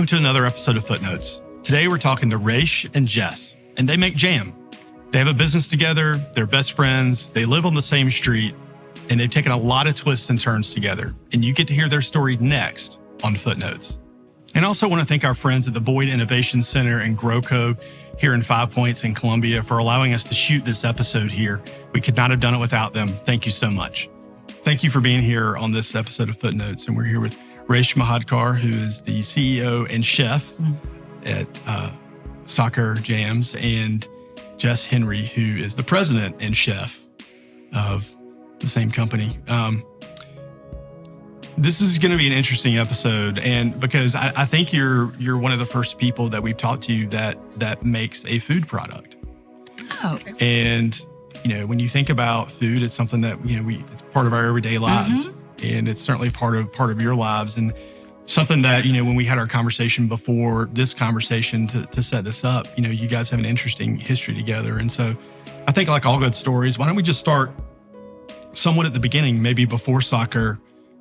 Welcome to another episode of Footnotes. Today we're talking to Resh and Jess, and they make jam. They have a business together, they're best friends, they live on the same street, and they've taken a lot of twists and turns together. And you get to hear their story next on Footnotes. And I also want to thank our friends at the Boyd Innovation Center and GrowCo here in 5 Points in Columbia for allowing us to shoot this episode here. We could not have done it without them. Thank you so much. Thank you for being here on this episode of Footnotes. And we're here with Reshma Mahadkar, who is the CEO and chef at Sakhar Jams, and Jess Henry, who is the president and chef of the same company. This is going to be an interesting episode, and because I think you're one of the first people that we've talked to that makes a food product. Oh. And when you think about food, it's something that it's part of our everyday lives, and it's certainly part of your lives, and something that when we had our conversation before this conversation to set this up, you guys have an interesting history together, and so I think, like all good stories, why don't we just start somewhat at the beginning, maybe before Sakhar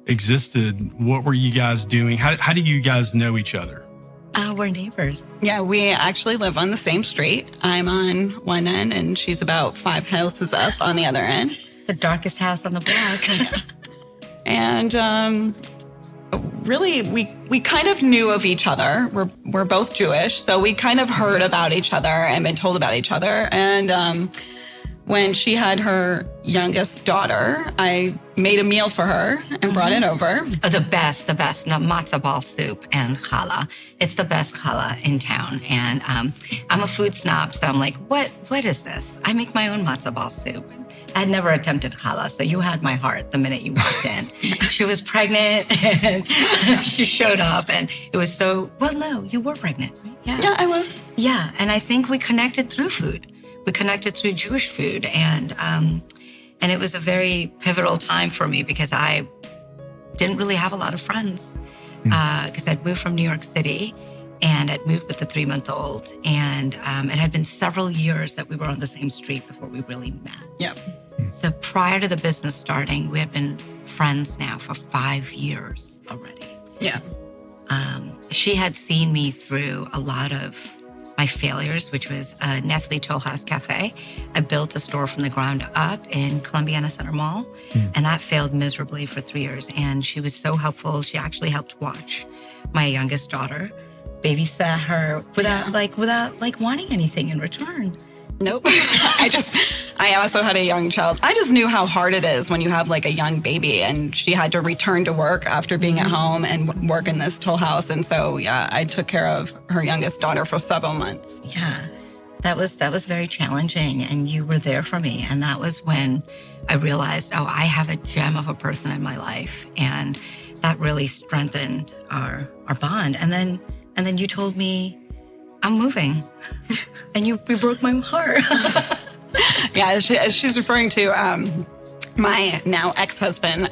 existed. What were you guys doing? How do you guys know each other? We're neighbors. Yeah, we actually live on the same street. I'm on one end and she's about 5 houses up on the other end. The darkest house on the block. And really, we kind of knew of each other. We're both Jewish, so we kind of heard about each other and been told about each other. And when she had her youngest daughter, I made a meal for her and brought it over. Oh, the best, matzo ball soup and challah. It's the best challah in town. And I'm a food snob, so I'm like, what is this? I make my own matzo ball soup. I had never attempted challah, so you had my heart the minute you walked in. She was pregnant, and she showed up, and it was so, well, no, you were pregnant, right? Yeah, I was. Yeah, and I think we connected through food. We connected through Jewish food, and it was a very pivotal time for me because I didn't really have a lot of friends because I'd moved from New York City, and I'd moved with a 3-month-old, and it had been several years that we were on the same street before we really met. Yeah. So prior to the business starting, we had been friends now for 5 years already. Yeah. She had seen me through a lot of my failures, which was a Nestle Toll House Cafe. I built a store from the ground up in Columbiana Center Mall, and that failed miserably for 3 years. And she was so helpful. She actually helped watch my youngest daughter, babysat her without wanting anything in return. Nope. I also had a young child. I just knew how hard it is when you have like a young baby, and she had to return to work after being at home and work in this Toll House. And so, yeah, I took care of her youngest daughter for several months. Yeah, that was very challenging, and you were there for me. And that was when I realized, I have a gem of a person in my life, and that really strengthened our bond. And then you told me, I'm moving, and you broke my heart. Yeah, as she's referring to, my now ex-husband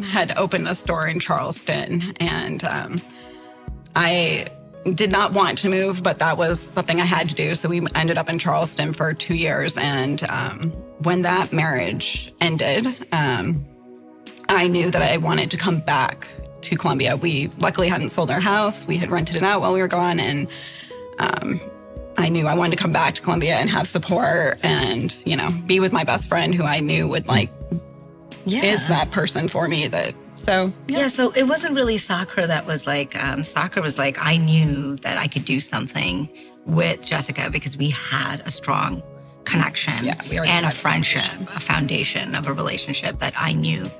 had opened a store in Charleston, and I did not want to move, but that was something I had to do. So we ended up in Charleston for 2 years, and when that marriage ended, I knew that I wanted to come back to Columbia. We luckily hadn't sold our house. We had rented it out while we were gone, and I knew I wanted to come back to Columbia and have support and, be with my best friend who I knew would is that person for me so it wasn't really Sakhar that was like, Sakhar was like, I knew that I could do something with Jessica because we had a strong connection and a friendship, a foundation of a relationship that I knew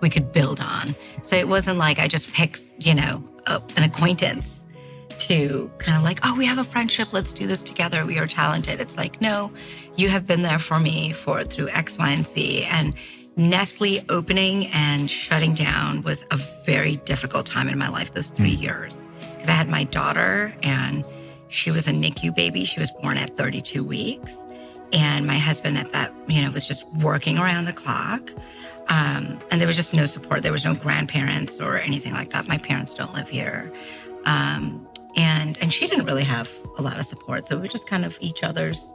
we could build on. So it wasn't like I just picked, an acquaintance to kind of like, we have a friendship, let's do this together, we are talented. It's like, no, you have been there for me through X, Y, and Z. And Nestle opening and shutting down was a very difficult time in my life, those 3 years. Because I had my daughter, and she was a NICU baby. She was born at 32 weeks. And my husband at that, was just working around the clock. And there was just no support. There was no grandparents or anything like that. My parents don't live here. And she didn't really have a lot of support. So we were just kind of each other's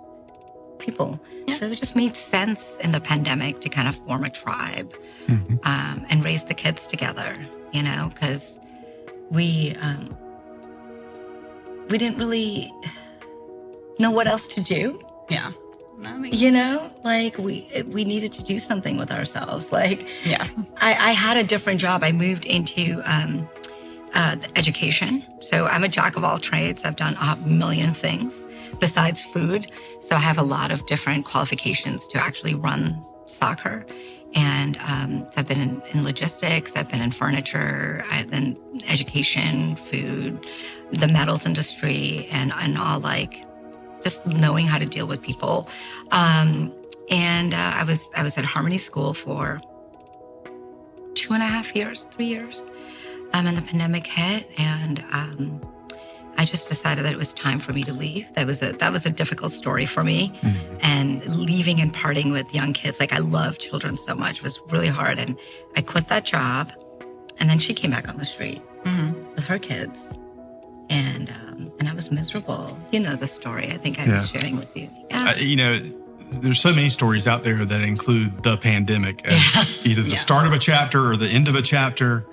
people. Yeah. So it just made sense in the pandemic to kind of form a tribe and raise the kids together, because we we didn't really know what else to do. Yeah. You know, like we needed to do something with ourselves. Like, yeah, I had a different job. I moved into education. So I'm a jack of all trades. I've done a million things besides food. So I have a lot of different qualifications to actually run Sakhar. And so I've been in logistics, I've been in furniture, then education, food, the metals industry, and all, like, just knowing how to deal with people. I was at Harmony School for 2.5 years, 3 years. And the pandemic hit, and I just decided that it was time for me to leave. That was a difficult story for me. Mm-hmm. And leaving and parting with young kids, like, I love children so much, was really hard. And I quit that job, and then she came back on the street with her kids. And I was miserable. You know the story. I think I was sharing with you. Yeah. There's so many stories out there that include the pandemic as either the start of a chapter or the end of a chapter.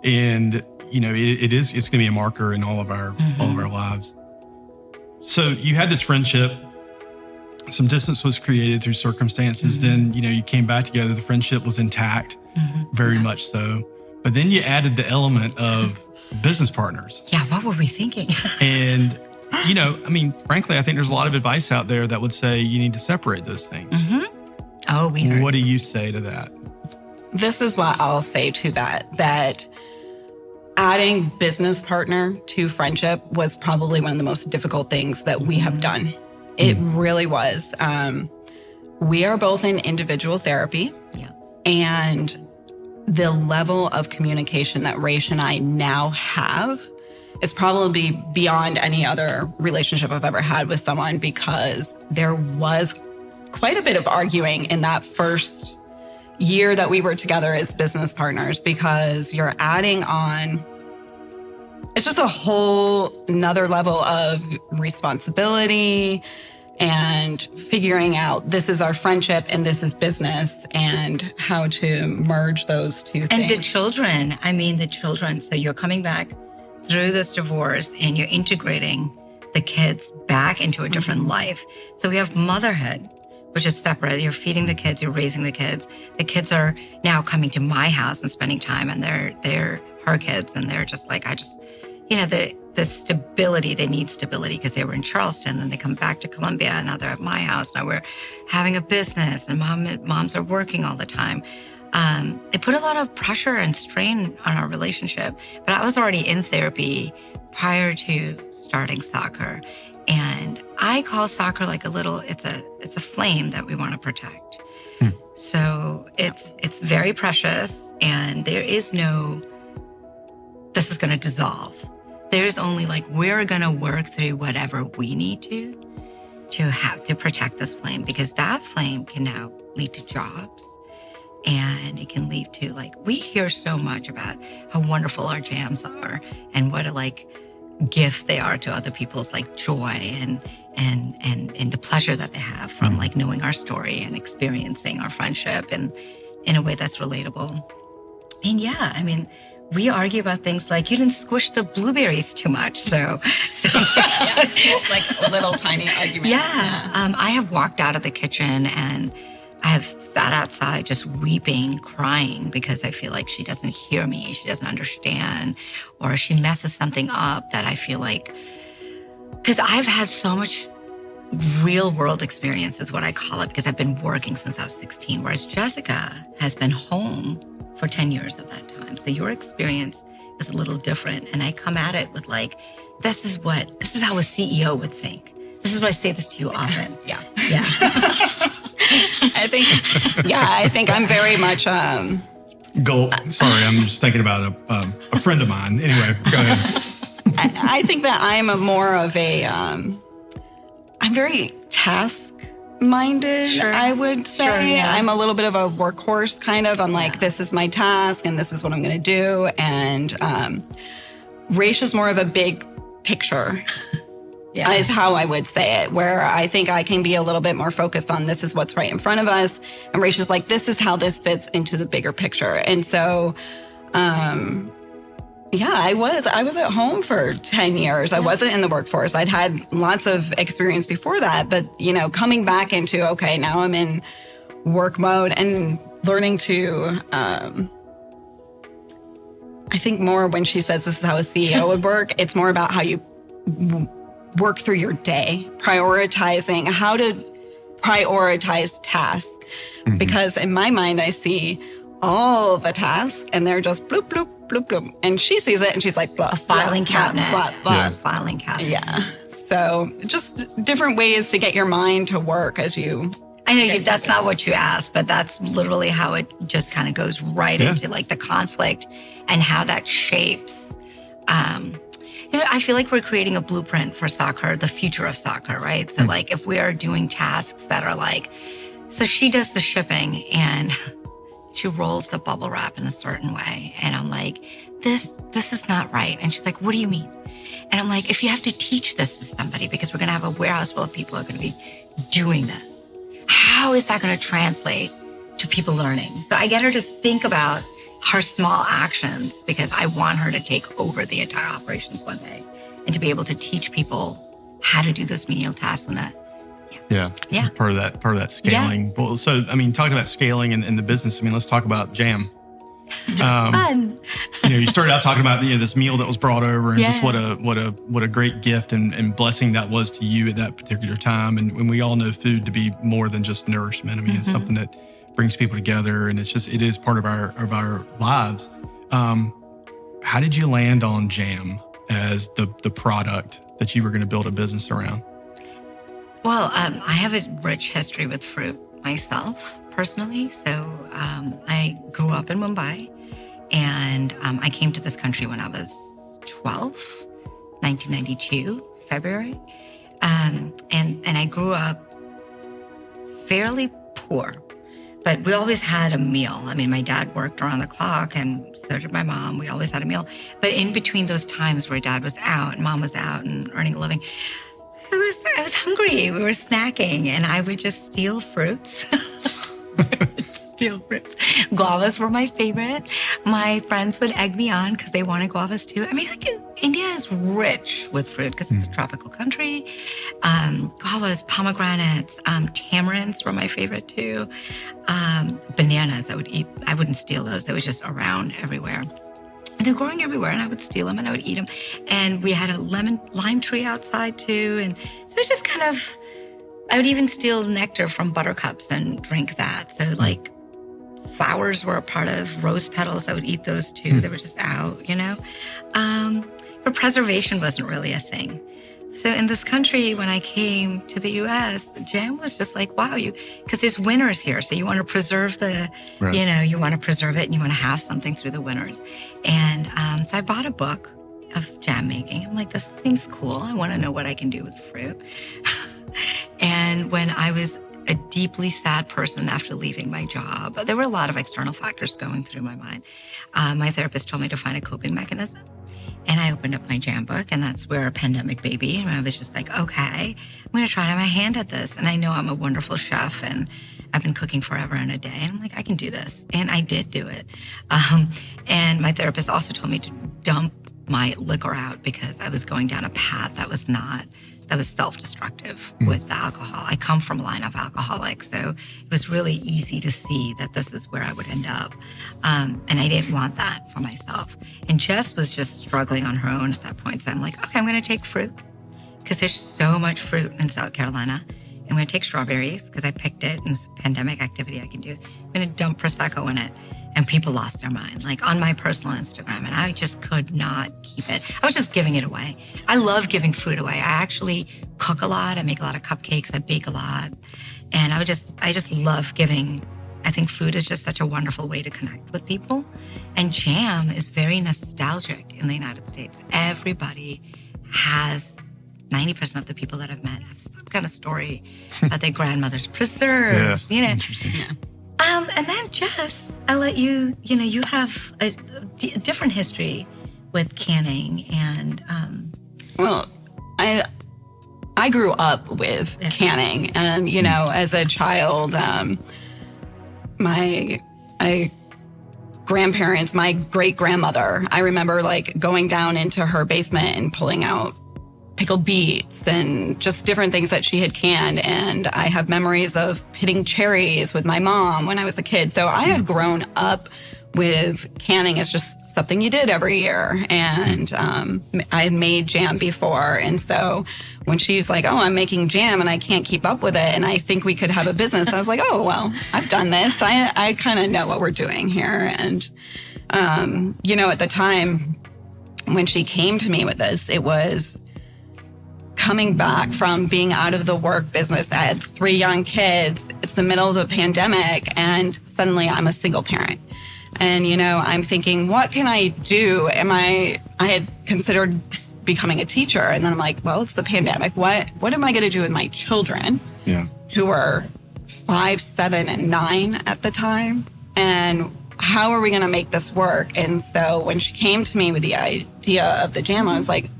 And, it's going to be a marker in all of our lives. So you had this friendship, some distance was created through circumstances. Then, you came back together. The friendship was intact, very much so. But then you added the element of business partners. Yeah. What were we thinking? And, frankly, I think there's a lot of advice out there that would say you need to separate those things. Oh, weird. What do you say to that? This is what I'll say to that adding business partner to friendship was probably one of the most difficult things that we have done. It really was. We are both in individual therapy. Yeah. And the level of communication that Resh and I now have is probably beyond any other relationship I've ever had with someone, because there was quite a bit of arguing in that first year that we were together as business partners, because you're adding on, it's just a whole another level of responsibility and figuring out this is our friendship and this is business, and how to merge those two things. And the children. So you're coming back through this divorce and you're integrating the kids back into a different life. So we have motherhood, which is separate. You're feeding the kids, you're raising the kids. The kids are now coming to my house and spending time, and they're her kids, and they're just like, the stability, they need stability because they were in Charleston, and they come back to Columbia, and now they're at my house. Now we're having a business, and moms are working all the time. It put a lot of pressure and strain on our relationship, but I was already in therapy prior to starting Sakhar. And I call Sakhar like it's a flame that we want to protect. So it's very precious, and there is no, this is going to dissolve. There's only like, we're going to work through whatever we need to have to protect this flame, because that flame can now lead to jobs. And it can lead to, like, we hear so much about how wonderful our jams are and what a gift they are to other people's joy and the pleasure that they have from knowing our story and experiencing our friendship and in a way that's relatable. And we argue about things like, you didn't squish the blueberries too much. So like little tiny arguments. Yeah. I have walked out of the kitchen and I have sat outside just weeping, crying, because I feel like she doesn't hear me, she doesn't understand, or she messes something up that I feel like, because I've had so much real world experience is what I call it, because I've been working since I was 16, whereas Jessica has been home for 10 years of that time. So your experience is a little different. And I come at it with this is how a CEO would think. This is why I say this to you often. Yeah. I think I'm very much, Sorry, I'm just thinking about a friend of mine. Anyway, go ahead. I think that I'm more of I'm very task-minded, Sure. I would say. Sure, yeah. I'm a little bit of a workhorse, kind of. I'm this is my task, and this is what I'm going to do. And Resh is more of a big picture. Yeah. Is how I would say it, where I think I can be a little bit more focused on this is what's right in front of us. And Resh is this is how this fits into the bigger picture. And so, Yeah, I was at home for 10 years. I wasn't in the workforce. I'd had lots of experience before that, but coming back into, okay, now I'm in work mode and learning to, I think more when she says this is how a CEO would work, it's more about how you work through your day, prioritizing how to prioritize tasks. Mm-hmm. Because in my mind, I see all the tasks and they're just bloop, bloop, bloop, bloop. And she sees it and she's like, blah, a filing blah, cabinet. Blah, blah, blah. Yeah. Filing cabinet. Yeah. So just different ways to get your mind to work as you... I know that's not what you asked, but that's literally how it just kind of goes right into like the conflict and how that shapes. I feel like we're creating a blueprint for Sakhar, the future of Sakhar, right? So like if we are doing tasks that are like, so she does the shipping and she rolls the bubble wrap in a certain way. And I'm like, this is not right. And she's like, what do you mean? And I'm like, if you have to teach this to somebody, because we're going to have a warehouse full of people who are going to be doing this, how is that going to translate to people learning? So I get her to think about her small actions because I want her to take over the entire operations one day and to be able to teach people how to do those menial tasks in part of that scaling. Well, so I mean, talking about scaling in the business, I mean, let's talk about Jam. Fun. You started out talking about this meal that was brought over and just what a great gift and blessing that was to you at that particular time. And when we all know food to be more than just nourishment. I mean, it's something that brings people together, and it is part of our lives. How did you land on Jam as the product that you were going to build a business around? Well, I have a rich history with fruit myself, personally. So I grew up in Mumbai, and I came to this country when I was 12, 1992, February. And I grew up fairly poor, but we always had a meal. I mean, my dad worked around the clock, and so did my mom. We always had a meal. But in between those times where dad was out and mom was out and earning a living, I was hungry. We were snacking, and I would just steal fruits. Guavas were my favorite. My friends would egg me on because they wanted guavas too. I mean, like India is rich with fruit because it's a tropical country. Guavas, pomegranates, tamarinds were my favorite too. Bananas I would eat. I wouldn't steal those. They were just around everywhere. And they're growing everywhere, and I would steal them and I would eat them. And we had a lime tree outside too. And so it's just kind of, I would even steal nectar from buttercups and drink that. So like flowers were a part of rose petals. I would eat those too. They were just out, But preservation wasn't really a thing. So in this country, when I came to the U.S., Jam was just like, wow, because there's winters here. So you want to preserve you want to preserve it and you want to have something through the winters. And so I bought a book of jam making. I'm like, this seems cool. I want to know what I can do with fruit. And when I was a deeply sad person after leaving my job, there were a lot of external factors going through my mind. My therapist told me to find a coping mechanism. And I opened up my jam book, and that's where a pandemic baby. And I was just like, okay, I'm going to try my hand at this. And I know I'm a wonderful chef, and I've been cooking forever and a day. And I'm like, I can do this. And I did do it. And my therapist also told me to dump my liquor out because I was going down a path that was self-destructive with the alcohol. I come from a line of alcoholics, so it was really easy to see that this is where I would end up. And I didn't want that for myself. And Jess was just struggling on her own at that point. So I'm like, okay, I'm going to take fruit because there's so much fruit in South Carolina. I'm going to take strawberries because I picked it and it's a pandemic activity I can do. I'm going to dump Prosecco in it. And people lost their mind, like on my personal Instagram. And I just could not keep it. I was just giving it away. I love giving fruit away. I actually cook a lot. I make a lot of cupcakes. I bake a lot. And I just love giving. I think food is just such a wonderful way to connect with people. And jam is very nostalgic in the United States. Everybody has, 90% of the people that I've met have some kind of story about their grandmother's preserves, Interesting. Yeah. And then Jess, I'll let you, you have a different history with canning and... Well, I grew up with canning and, as a child, I grandparents, my great grandmother, I remember like going down into her basement and pulling out pickled beets and just different things that she had canned. And I have memories of pitting cherries with my mom when I was a kid. So I had grown up with canning as just something you did every year. And I had made jam before. And so when she's like, oh, I'm making jam and I can't keep up with it, and I think we could have a business, I was like, oh, well, I've done this. I kind of know what we're doing here. And, at the time when she came to me with this, it was coming back from being out of the work business. I had 3 young kids. It's the middle of the pandemic, and suddenly I'm a single parent. And, I'm thinking, what can I do? I had considered becoming a teacher. And then I'm like, well, it's the pandemic. What am I going to do with my children who were 5, 7, and 9 at the time? And how are we going to make this work? And so when she came to me with the idea of the jam, I was like,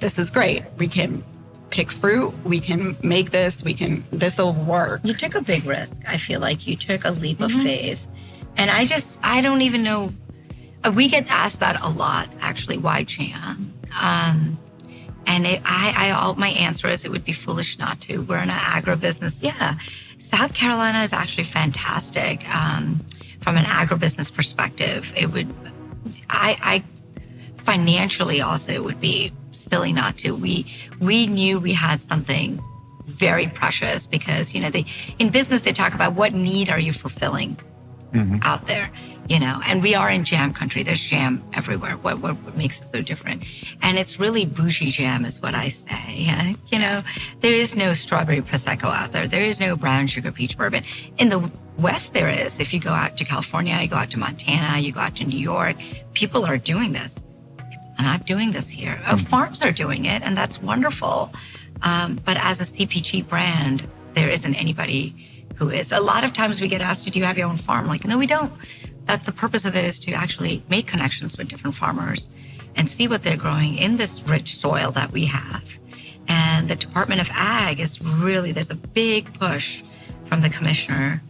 this is great. We can pick fruit. We can make this. This will work. You took a big risk. I feel like you took a leap of faith. And I don't even know. We get asked that a lot, actually. Why jam? And my answer is it would be foolish not to. We're in an agribusiness. Yeah, South Carolina is actually fantastic from an agribusiness perspective. It would, I financially also it would be silly not to. We knew we had something very precious because in business they talk about what need are you fulfilling out there, and we are in jam country. There's jam everywhere. What makes it so different? And it's really bougie jam is what I say. There is no strawberry Prosecco out there. There is no brown sugar peach bourbon. In the West there is. If you go out to California, you go out to Montana, you go out to New York, people are doing this. People are not doing this here. Farms are doing it, and that's wonderful. But as a CPG brand, there isn't anybody who is. A lot of times we get asked, do you have your own farm? Like, no, we don't. That's the purpose of it, is to actually make connections with different farmers and see what they're growing in this rich soil that we have. And the Department of Ag is really, there's a big push from the commissioner,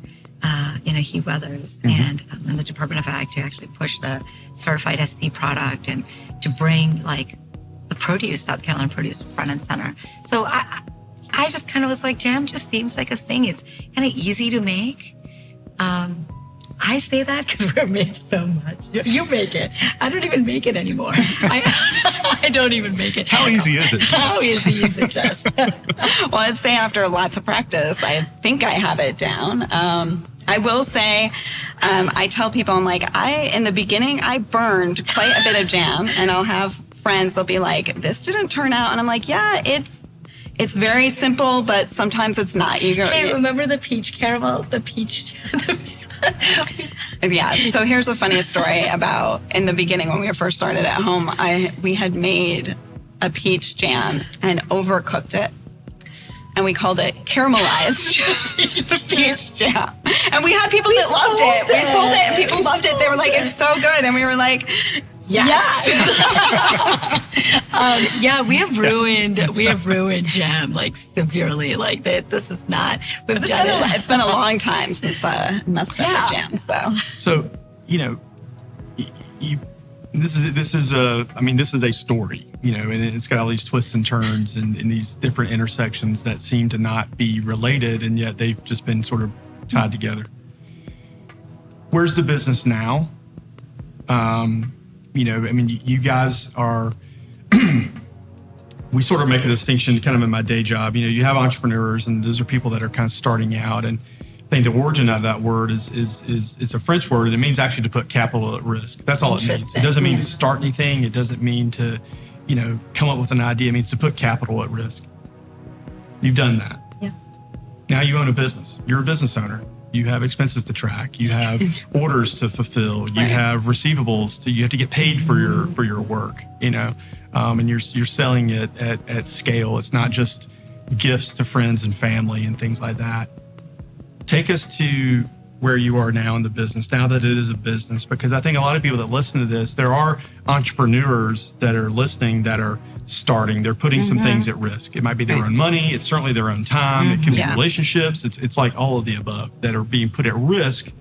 Hugh Weathers, and the Department of Ag to actually push the certified SC product and to bring like the produce, South Carolina produce, front and center. So I just kind of was like, jam just seems like a thing. It's kind of easy to make. I say that because we're made so much. You make it. I don't even make it anymore. I don't even make it. How easy is it? How easy is it, Jess? Well, I'd say after lots of practice, I think I have it down. I will say, I tell people, I'm like, in the beginning, I burned quite a bit of jam, and I'll have friends, they'll be like, this didn't turn out. And I'm like, yeah, it's very simple, but sometimes it's not. Hey, remember the peach caramel? The peach. Yeah. So here's a funny story about in the beginning when we first started at home. We had made a peach jam and overcooked it, and we called it caramelized peach jam. And we had people that loved it. We sold it, and people loved it. They were like, "It's so good," and we were like, yes. Yeah, we have ruined jam like severely. Like that, this is not. It's been a long time since I messed up with jam. So this is a story, and it's got all these twists and turns and these different intersections that seem to not be related, and yet they've just been sort of tied together. Where's the business now? You guys are, we sort of make a distinction kind of in my day job. You have entrepreneurs, and those are people that are kind of starting out. And I think the origin of that word is a French word, and it means actually to put capital at risk. That's all it means. It doesn't mean to start anything. It doesn't mean to, come up with an idea. It means to put capital at risk. You've done that. Yeah. Now you own a business. You're a business owner. You have expenses to track. You have orders to fulfill. You have receivables. You have to get paid for your work. And you're selling it at scale. It's not just gifts to friends and family and things like that. Take us to where you are now in the business, now that it is a business, because I think a lot of people that listen to this, there are entrepreneurs that are listening that are starting. They're putting some things at risk. It might be their own money. It's certainly their own time. It can be relationships. It's like all of the above that are being put at risk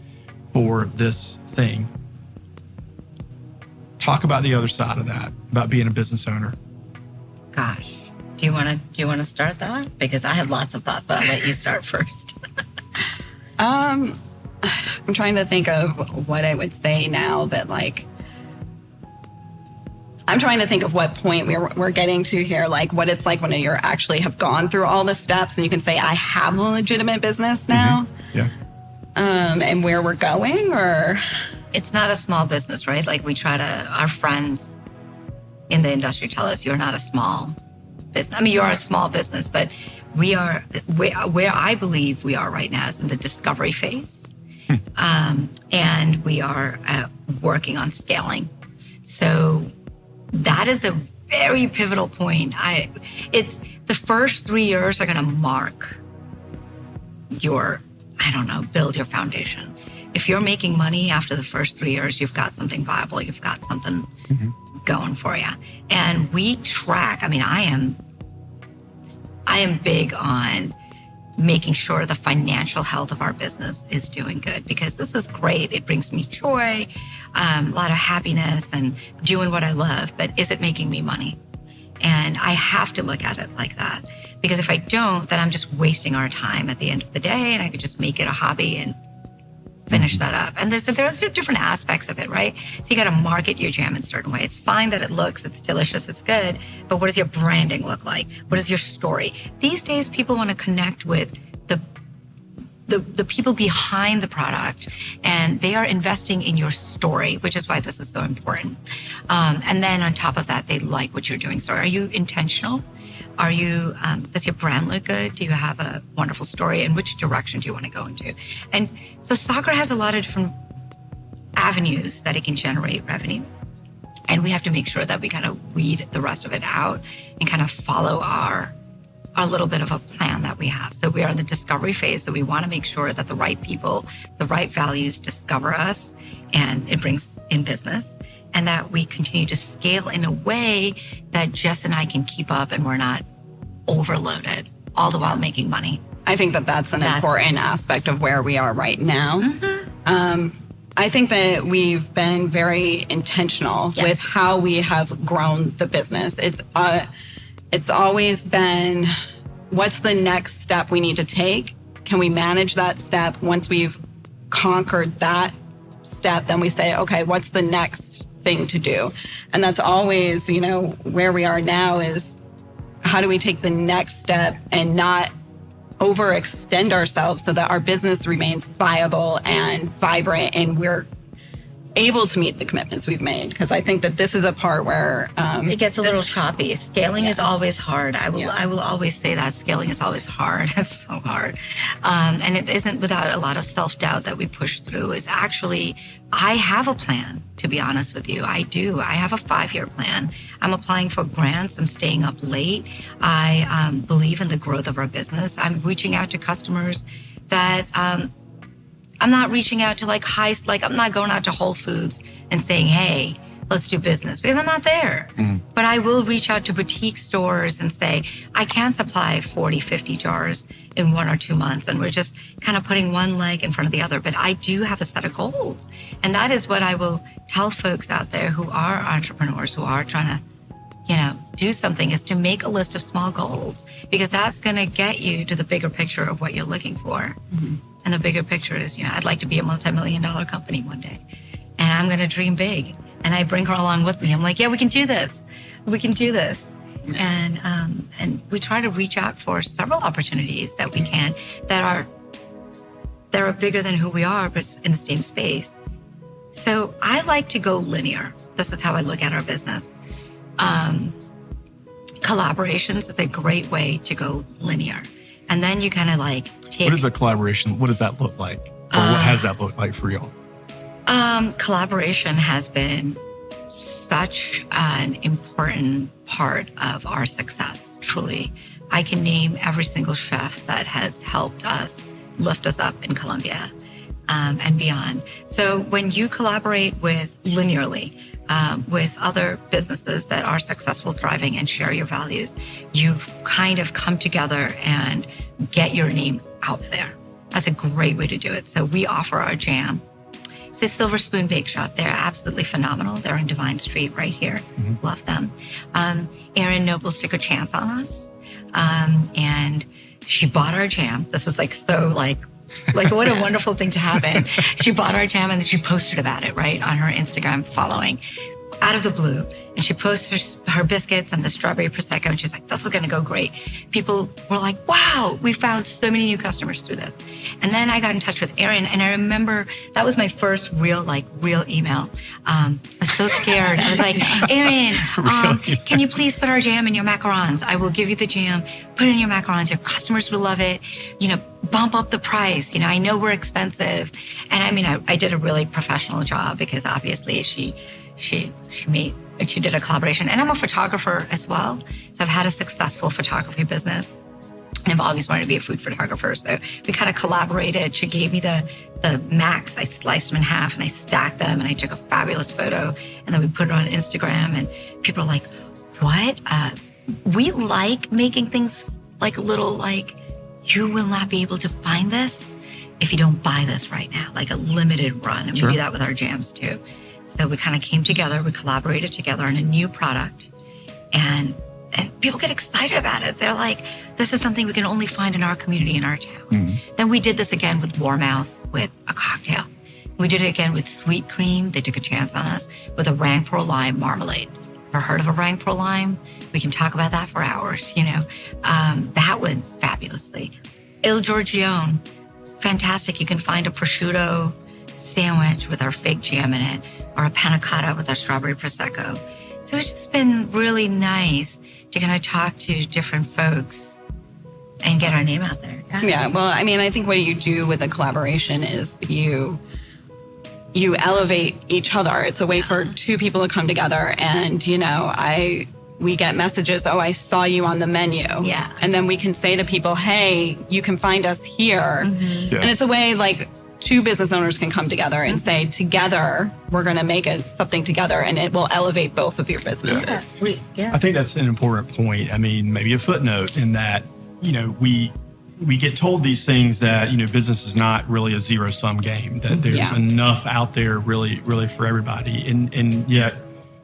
for this thing. Talk about the other side of that, about being a business owner. Gosh, do you want to start that? Because I have lots of thoughts, but I'll let you start first. I'm trying to think of what I would say now that I'm trying to think of what point we're getting to here, like what it's like when you actually have gone through all the steps and you can say, I have a legitimate business now. Mm-hmm. Yeah. And where we're going, or... It's not a small business, right? Like our friends in the industry tell us you're not a small business. I mean, you are a small business, but where I believe we are right now is in the discovery phase. And we are working on scaling. So that is a very pivotal point. It's the first 3 years are going to mark build your foundation. If you're making money after the first 3 years, you've got something viable. You've got something going for you. And we track. I mean, I am big on making sure the financial health of our business is doing good, because this is great. It brings me joy, a lot of happiness, and doing what I love. But is it making me money? And I have to look at it like that, because if I don't, then I'm just wasting our time at the end of the day, and I could just make it a hobby and finish that up. And there's different aspects of it, right? So you got to market your jam in a certain way. It's fine that it looks, it's delicious, it's good, but what does your branding look like? What is your story? These days, people want to connect with the people behind the product, and they are investing in your story, which is why this is so important. And then on top of that, they like what you're doing. So are you intentional? Are you, does your brand look good? Do you have a wonderful story? And which direction do you want to go into? And so Sakhar has a lot of different avenues that it can generate revenue. And we have to make sure that we kind of weed the rest of it out and kind of follow our little bit of a plan that we have. So we are in the discovery phase. So we want to make sure that the right people, the right values discover us, and it brings in business, and that we continue to scale in a way that Jess and I can keep up and we're not overloaded, all the while making money. I think that's an important aspect of where we are right now. Mm-hmm. I think that we've been very intentional with how we have grown the business. It's always been, what's the next step we need to take? Can we manage that step? Once we've conquered that step, then we say, okay, what's the next thing to do? And that's always, where we are now is, how do we take the next step and not overextend ourselves so that our business remains viable and vibrant and we're able to meet the commitments we've made? Because I think that this is a part where it gets a little choppy. Scaling is always hard. I will always say that scaling is always hard. It's so hard, and it isn't without a lot of self-doubt that we push through. Is actually, I have a plan. To be honest with you, I do. I have a 5-year plan. I'm applying for grants. I'm staying up late. I believe in the growth of our business. I'm reaching out to customers that. I'm not reaching out to I'm not going out to Whole Foods and saying, hey, let's do business, because I'm not there. Mm. But I will reach out to boutique stores and say, I can supply 40, 50 jars in 1 or 2 months. And we're just kind of putting one leg in front of the other. But I do have a set of goals. And that is what I will tell folks out there who are entrepreneurs, who are trying to, do something, is to make a list of small goals, because that's going to get you to the bigger picture of what you're looking for. Mm-hmm. And the bigger picture is, I'd like to be a multi-million-dollar company one day, and I'm going to dream big. And I bring her along with me. I'm like, yeah, we can do this. We can do this. And we try to reach out for several opportunities that we can, that are bigger than who we are, but in the same space. So I like to go linear. This is how I look at our business. Collaborations is a great way to go linear. And then you kind of take... What is a collaboration? What does that look like? Or what has that looked like for you? Collaboration has been such an important part of our success, truly. I can name every single chef that has helped us lift us up in Colombia and beyond. So when you collaborate linearly with other businesses that are successful, thriving, and share your values, you kind of come together and get your name out there. That's a great way to do it. So we offer our jam It's a Silver Spoon Bake Shop. They're absolutely phenomenal. They're on Divine Street right here. Love them. Erin Nobles took a chance on us. And she bought our jam. This was like what a wonderful thing to happen. She bought our jam and she posted about it, right, on her Instagram following, out of the blue. And she posted her biscuits and the strawberry Prosecco. And she's like, this is going to go great. People were like, wow, we found so many new customers through this. And then I got in touch with Erin. And I remember that was my first real email. I was so scared. I was like, Erin, can you please put our jam in your macarons? I will give you the jam. Put it in your macarons. Your customers will love it. Bump up the price. I know we're expensive. And I mean, I did a really professional job because obviously she did a collaboration. And I'm a photographer as well. So I've had a successful photography business. And I've always wanted to be a food photographer. So we kind of collaborated. She gave me the macs. I sliced them in half and I stacked them and I took a fabulous photo. And then we put it on Instagram and people are like, what? We like making things like you will not be able to find this if you don't buy this right now, like a limited run. And we do that with our jams too. So we kind of came together, we collaborated together on a new product and people get excited about it. They're like, this is something we can only find in our community, in our town. Then we did this again with Warmouth with a cocktail. We did it again with Sweet Cream. They took a chance on us with a Rangpur lime marmalade. Ever heard of a Rangpur lime? We can talk about that for hours, That went fabulously. Il Giorgione, fantastic. You can find a prosciutto sandwich with our fig jam in it or a panna cotta with our strawberry Prosecco. So it's just been really nice to kind of talk to different folks and get our name out there. Yeah. Well, I mean, I think what you do with a collaboration is you elevate each other. It's a way for two people to come together. And, we get messages, oh, I saw you on the menu. Yeah. And then we can say to people, hey, you can find us here. Yeah. And it's a way two business owners can come together and say, together, we're going to make something together and it will elevate both of your businesses. Yeah. I think that's an important point. I mean, maybe a footnote in that, we get told these things that, business is not really a zero-sum game, that there's enough out there really, really for everybody. And yet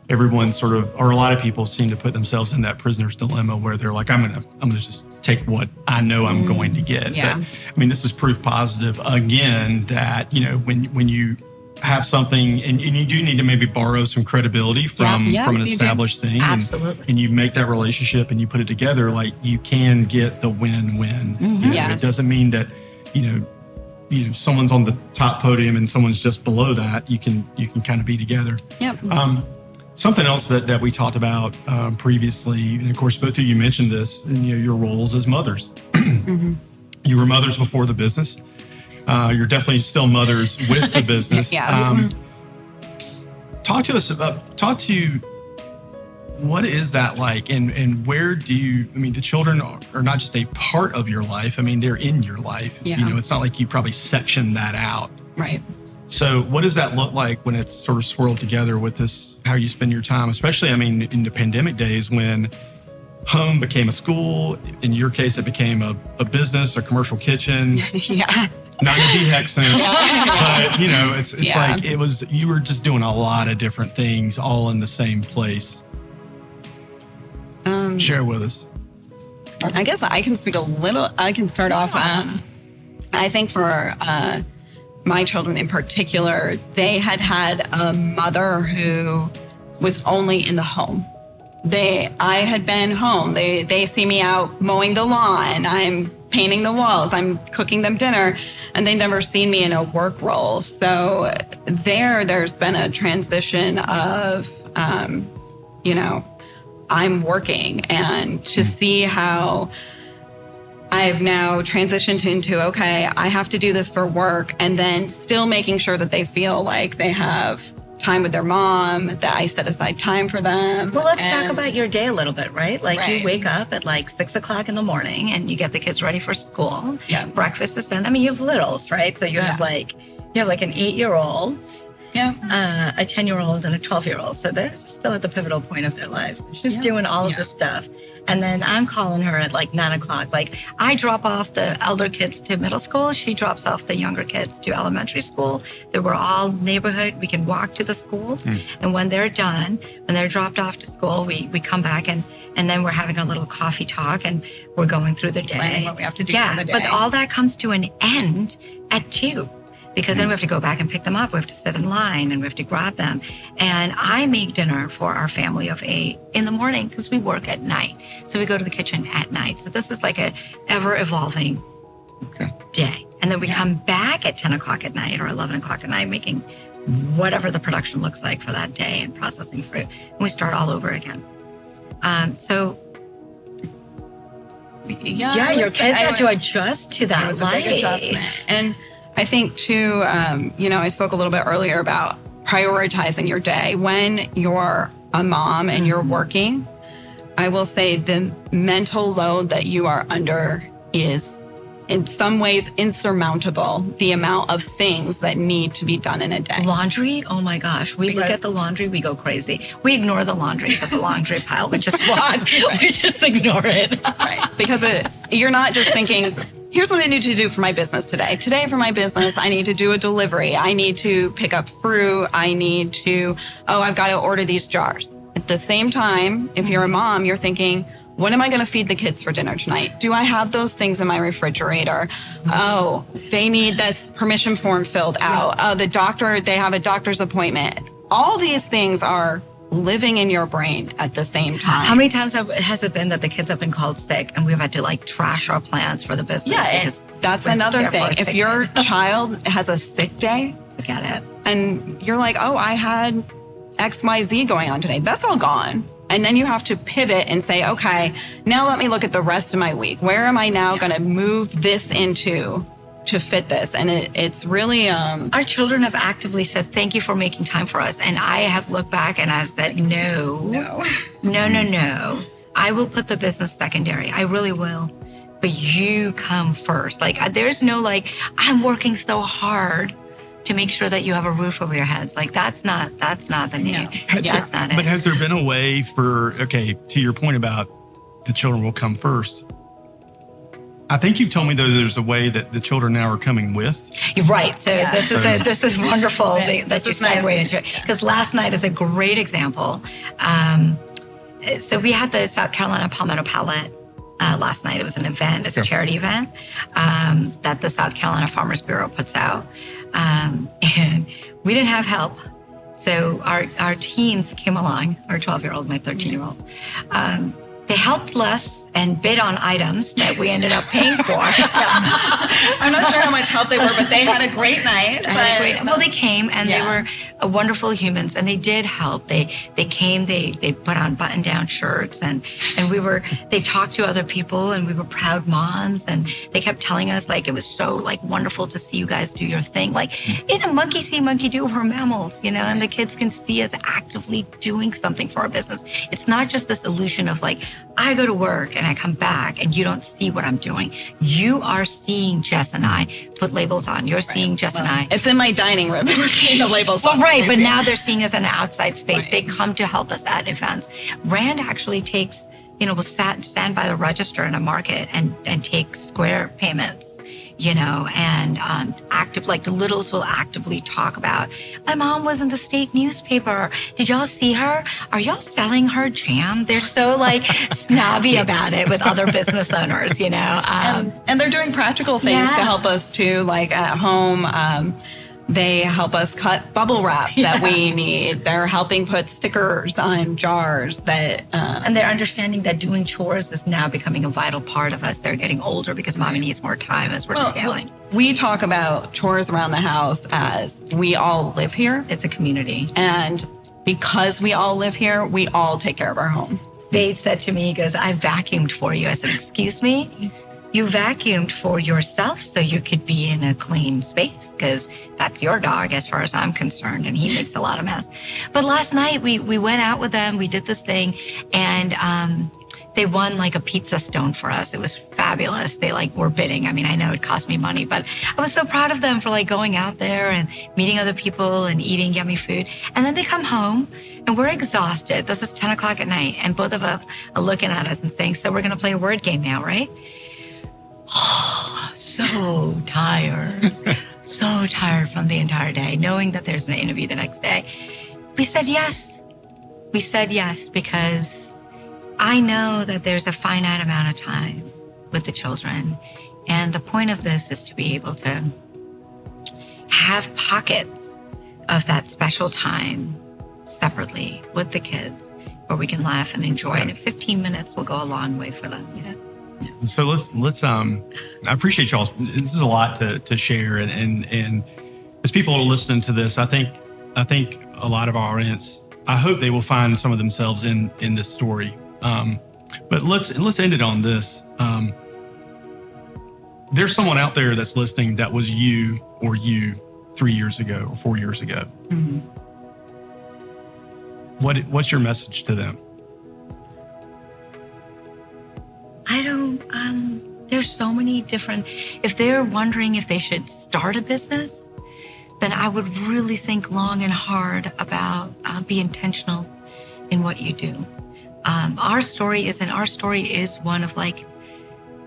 everyone or a lot of people seem to put themselves in that prisoner's dilemma where they're like, I'm gonna just take what I know I'm going to get. Yeah. But I mean, this is proof positive again that, when you have something and you do need to maybe borrow some credibility from an established thing. Absolutely. And you make that relationship and you put it together, you can get the win-win. It doesn't mean that, someone's on the top podium and someone's just below that. You can kind of be together. Yep. Something else that we talked about previously, and of course, both of you mentioned this in your roles as mothers. You were mothers before the business. You're definitely still mothers with the business. Yes. Talk to what is that like, and where the children are not just a part of your life. I mean, they're in your life. Yeah. It's not like you probably section that out. Right. So what does that look like when it's sort of swirled together with this, how you spend your time, especially, in the pandemic days when home became a school, in your case, it became a business, a commercial kitchen. Yeah. Not in a DHEC sense, but it's like you were just doing a lot of different things all in the same place. Share with us. I guess I can speak I can start off. I think for my children in particular, they had a mother who was only in the home. I had been home. They see me out mowing the lawn. I'm painting the walls. I'm cooking them dinner, and they never seen me in a work role. So there's been a transition of, I'm working, and to see how I've now transitioned into, okay, I have to do this for work, and then still making sure that they feel like they have time with their mom, that I set aside time for them. Well, let's talk about your day a little bit, right? You wake up at 6 o'clock in the morning and you get the kids ready for school. Yeah. Breakfast is done. I mean, you have littles, right? So you have you have an 8-year-old a 10-year-old and a 12-year-old. So they're still at the pivotal point of their lives. She's doing all of this stuff. And then I'm calling her at like 9 o'clock. Like I drop off the elder kids to middle school. She drops off the younger kids to elementary school. They were all neighborhood. We can walk to the schools. And when they're done, when they're dropped off to school, we come back and then we're having a little coffee talk and we're going through the day. Planning what we have to do for the day. But all that comes to an end at 2. Because then we have to go back and pick them up. We have to sit in line and we have to grab them. And I make dinner for our family of 8 in the morning because we work at night. So we go to the kitchen at night. So this is like a ever evolving day. And then we come back at 10 o'clock at night or 11 o'clock at night, making whatever the production looks like for that day and processing fruit. And we start all over again. Your kids had to adjust to that. It was a big adjustment. And I think too, I spoke a little bit earlier about prioritizing your day. When you're a mom and you're working, I will say the mental load that you are under is in some ways insurmountable, the amount of things that need to be done in a day. Laundry, oh my gosh. We look at the laundry, we go crazy. We ignore the laundry, but the laundry pile, we just walk, we just ignore it. Right. Because you're not just thinking, here's what I need to do for my business today. Today for my business, I need to do a delivery. I need to pick up fruit. I need to, I've got to order these jars. At the same time, if you're a mom, you're thinking, what am I going to feed the kids for dinner tonight? Do I have those things in my refrigerator? Oh, they need this permission form filled out. Oh, the doctor, they have a doctor's appointment. All these things are living in your brain at the same time. How many times has it been that the kids have been called sick and we've had to like trash our plans for the business? Yeah, because that's another thing. If your child has a sick day, forget it. And you're like, I had XYZ going on today. That's all gone. And then you have to pivot and say, okay, now let me look at the rest of my week. Where am I now going to move this into to fit this? And it's really... Our children have actively said, thank you for making time for us. And I have looked back and I've said, no. I will put the business secondary. I really will. But you come first. Like, there's no I'm working so hard to make sure that you have a roof over your heads. Like, that's not the need. No. That's not it. But has there been a way to your point about the children will come first? I think you told me that there's a way that the children now are coming with. You're right. So this is wonderful that you segue into it. Because last night is a great example. So we had the South Carolina Palmetto Palette last night. It was an event. It's a charity event that the South Carolina Farmers Bureau puts out. And we didn't have help. So our teens came along, our 12-year-old, my 13-year-old. They helped us and bid on items that we ended up paying for. I'm not sure how much help they were, but they had a great night. Well, they came and they were wonderful humans, and they did help. They came, they put on button-down shirts, and they talked to other people, and we were proud moms, and they kept telling us it was so wonderful to see you guys do your thing. In a monkey see, monkey do, we're mammals, and the kids can see us actively doing something for our business. It's not just this illusion of I go to work and I come back and you don't see what I'm doing. You are seeing Jess and I put labels on. You're seeing Jess and I. It's in my dining room. We're seeing the labels on. Right, but now they're seeing us in an outside space. Right. They come to help us at events. Rand actually takes, will stand by the register in a market and take square payments. And active, the littles will actively talk about, my mom was in the state newspaper. Did y'all see her? Are y'all selling her jam? They're so snobby about it with other business owners, And they're doing practical things to help us too, at home. They help us cut bubble wrap that we need. They're helping put stickers on jars and they're understanding that doing chores is now becoming a vital part of us. They're getting older because mommy needs more time as we're scaling. We talk about chores around the house as we all live here. It's a community. And because we all live here, we all take care of our home. Vade said to me, he goes, I vacuumed for you. I said, excuse me? You vacuumed for yourself so you could be in a clean space because that's your dog as far as I'm concerned, and he makes a lot of mess. But last night we went out with them, we did this thing, and they won like a pizza stone for us. It was fabulous. They like were bidding. I mean, I know it cost me money, but I was so proud of them for like going out there and meeting other people and eating yummy food. And then they come home and we're exhausted. This is 10 o'clock at night. And both of us are looking at us and saying, so we're going to play a word game now, right? Oh, so tired. So tired from the entire day, knowing that there's an interview the next day. We said yes. We said yes because I know that there's a finite amount of time with the children. And the point of this is to be able to have pockets of that special time separately with the kids where we can laugh and enjoy. And 15 minutes will go a long way for them, you know? So let's I appreciate y'all. This is a lot to share. And as people are listening to this, I think a lot of our audience, I hope they will find some of themselves in this story. But let's end it on this. There's someone out there that's listening that was you 3 years ago or 4 years ago. Mm-hmm. What's your message to them? There's so many different, if they're wondering if they should start a business, then I would really think long and hard about be intentional in what you do. Our story is one of like,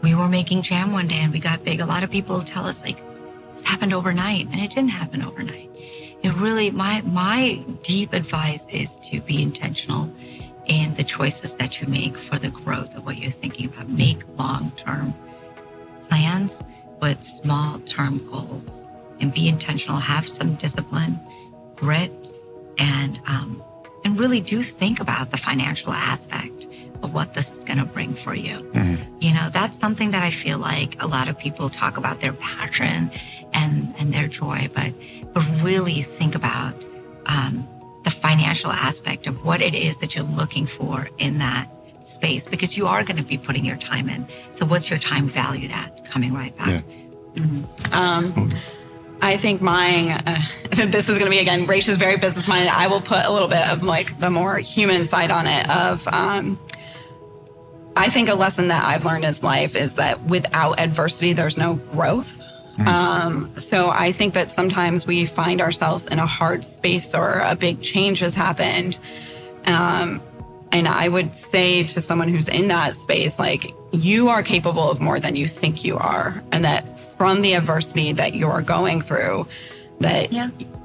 we were making jam one day and we got big. A lot of people tell us like, this happened overnight, and it didn't happen overnight. It really, my deep advice is to be intentional in the choices that you make for the growth of what you're thinking about. Make long-term plans with small-term goals and be intentional. Have some discipline, grit, and really do think about the financial aspect of what this is going to bring for you. Mm-hmm. You know, that's something that I feel like a lot of people talk about their passion and their joy, but really think about the financial aspect of what it is that you're looking for in that space, because you are going to be putting your time in. So what's your time valued at? Coming right back. Yeah. Mm-hmm. I think mine, this is going to be, again, Rach is very business-minded. I will put a little bit of like the more human side on it of, I think a lesson that I've learned in life is that without adversity, there's no growth. Mm-hmm. So I think that sometimes we find ourselves in a hard space or a big change has happened. And I would say to someone who's in that space, like, you are capable of more than you think you are. And that from the adversity that you're going through, that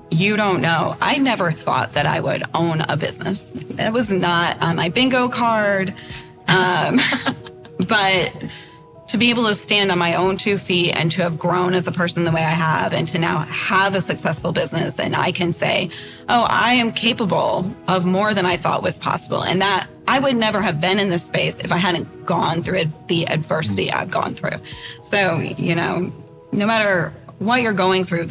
you don't know. I never thought that I would own a business. That was not on my bingo card. But to be able to stand on my own 2 feet and to have grown as a person the way I have, and to now have a successful business, and I can say, oh, I am capable of more than I thought was possible. And that I would never have been in this space if I hadn't gone through the adversity I've gone through. So, you know, no matter what you're going through,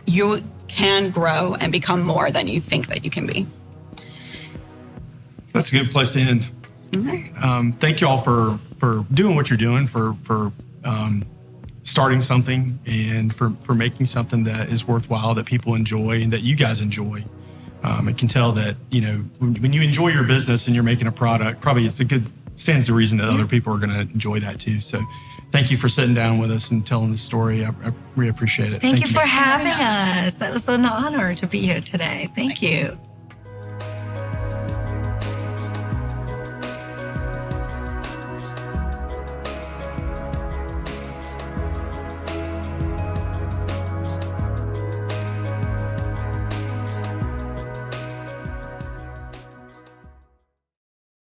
you can grow and become more than you think that you can be. That's a good place to end. Mm-hmm. Thank you all for doing what you're doing, for starting something, and for making something that is worthwhile, that people enjoy and that you guys enjoy. I can tell that, you know, when you enjoy your business and you're making a product, probably stands to reason that other people are going to enjoy that too. So thank you for sitting down with us and telling the story. I really appreciate it. Thank you for having us. That was an honor to be here today. Thank you.